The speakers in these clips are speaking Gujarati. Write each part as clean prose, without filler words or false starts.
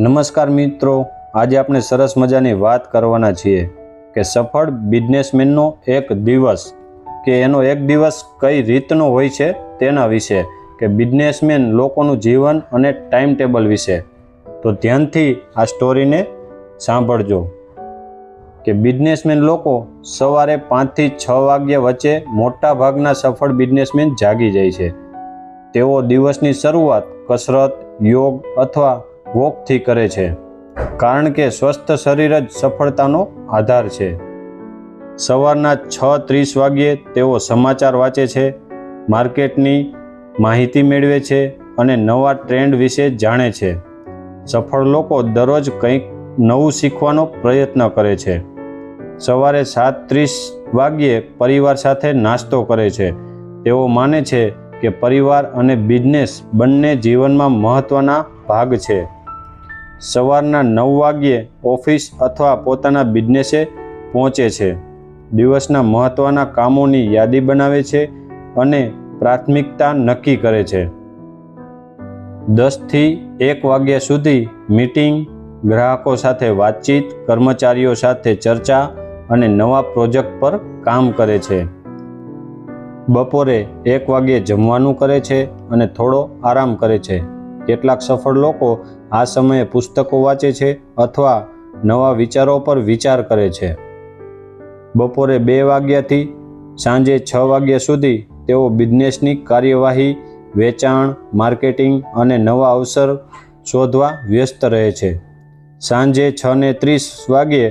નમસ્કાર મિત્રો, આજે આપણે સરસ મજાની વાત કરવાના છીએ કે સફળ બિઝનેસમેનનો એક દિવસ કે એનો એક દિવસ કઈ રીતનો હોય છે તેના વિશે, કે બિઝનેસમેન લોકોનું જીવન અને ટાઈમ ટેબલ વિશે. તો ધ્યાનથી આ સ્ટોરીને સાંભળજો કે બિઝનેસમેન લોકો સવારે 5 થી 6 વાગ્યા વચ્ચે મોટા ભાગના સફળ બિઝનેસમેન જાગી જાય છે. તેઓ દિવસની શરૂઆત કસરત, યોગ અથવા વોકથી કરે છે, કારણ કે સ્વસ્થ શરીર જ સફળતાનો આધાર છે. સવારના 6:30 વાગ્યે તેઓ સમાચાર વાંચે છે, માર્કેટની માહિતી મેળવે છે અને નવા ટ્રેન્ડ વિશે જાણે છે. સફળ લોકો દરરોજ કંઈક નવું શીખવાનો પ્રયત્ન કરે છે. સવારે 7:30 વાગ્યે પરિવાર સાથે નાસ્તો કરે છે. તેઓ માને છે કે પરિવાર અને બિઝનેસ બંને જીવનમાં મહત્ત્વના ભાગ છે. સવારના 9 વાગ્યે ઓફિસ અથવા પોતાના બિઝનેસે પહોંચે છે. દિવસના મહત્ત્વના કામોની યાદી બનાવે છે અને પ્રાથમિકતા નક્કી કરે છે. 10 થી 1 વાગ્યા સુધી મીટિંગ, ગ્રાહકો સાથે વાતચીત, કર્મચારીઓ સાથે ચર્ચા અને નવા પ્રોજેક્ટ પર કામ કરે છે. બપોરે 1 વાગ્યે જમવાનું કરે છે અને થોડો આરામ કરે છે. કેટલાક સફળ લોકો આ સમયે પુસ્તકો વાંચે છે અથવા નવા વિચારો પર વિચાર કરે છે. બપોરે 2 વાગ્યાથી સાંજે 6 વાગ્યા સુધી તેઓ બિઝનેસની કાર્યવાહી, વેચાણ, માર્કેટિંગ અને નવા અવસર શોધવા વ્યસ્ત રહે છે. સાંજે 6:30 વાગ્યે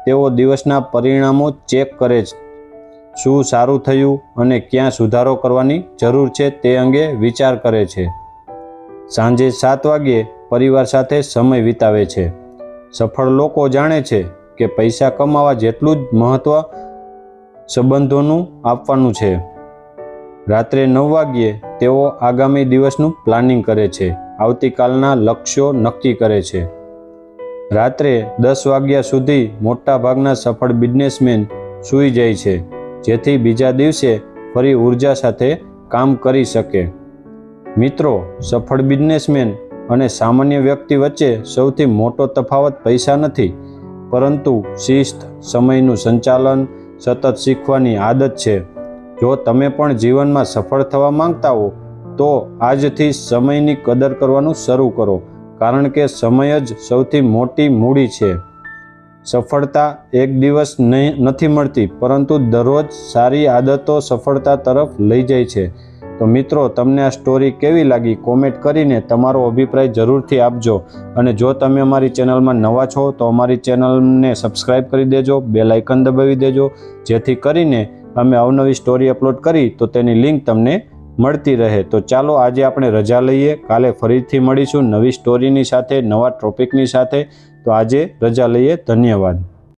તેઓ દિવસના પરિણામો ચેક કરે છે, શું સારું થયું અને ક્યાં સુધારો કરવાની જરૂર છે તે અંગે વિચાર કરે છે. સાંજે 7 વાગ્યે પરિવાર સાથે સમય વિતાવે છે. સફળ લોકો જાણે છે કે પૈસા કમાવા જેટલું જ મહત્ત્વ સંબંધોનું આપવાનું છે. રાત્રે 9 વાગ્યે તેઓ આગામી દિવસનું પ્લાનિંગ કરે છે, આવતીકાલના લક્ષ્યો નક્કી કરે છે. રાત્રે 10 વાગ્યા સુધી મોટાભાગના સફળ બિઝનેસમેન સૂઈ જાય છે, જેથી બીજા દિવસે ફરી ઉર્જા સાથે કામ કરી શકે. મિત્રો, સફળ બિઝનેસમેન અને સામાન્ય વ્યક્તિ વચ્ચે સૌથી મોટો તફાવત પૈસા નથી, પરંતુ શિસ્ત, સમયનું સંચાલન, સતત શીખવાની આદત છે. જો તમે પણ જીવનમાં સફળ થવા માંગતા હો તો આજથી સમયની કદર કરવાનું શરૂ કરો, કારણ કે સમય જ સૌથી મોટી મૂડી છે. સફળતા એક દિવસ નથી મળતી, પરંતુ દરરોજ સારી આદતો સફળતા તરફ લઈ જાય છે. તો મિત્રો, તમને આ સ્ટોરી કેવી લાગી કોમેન્ટ કરીને તમારો અભિપ્રાય જરૂરથી આપજો. અને જો તમે અમારી ચેનલમાં નવા છો તો અમારી ચેનલને સબસ્ક્રાઈબ કરી દેજો, બેલ આઇકન દબાવી દેજો, જેથી કરીને અમે અવનવી સ્ટોરી અપલોડ કરી તો તેની લિંક તમને મળતી રહે. તો ચાલો આજે આપણે રજા લઈએ, કાલે ફરીથી મળીશું નવી સ્ટોરીની સાથે, નવા ટોપિકની સાથે. તો આજે રજા લઈએ. ધન્યવાદ.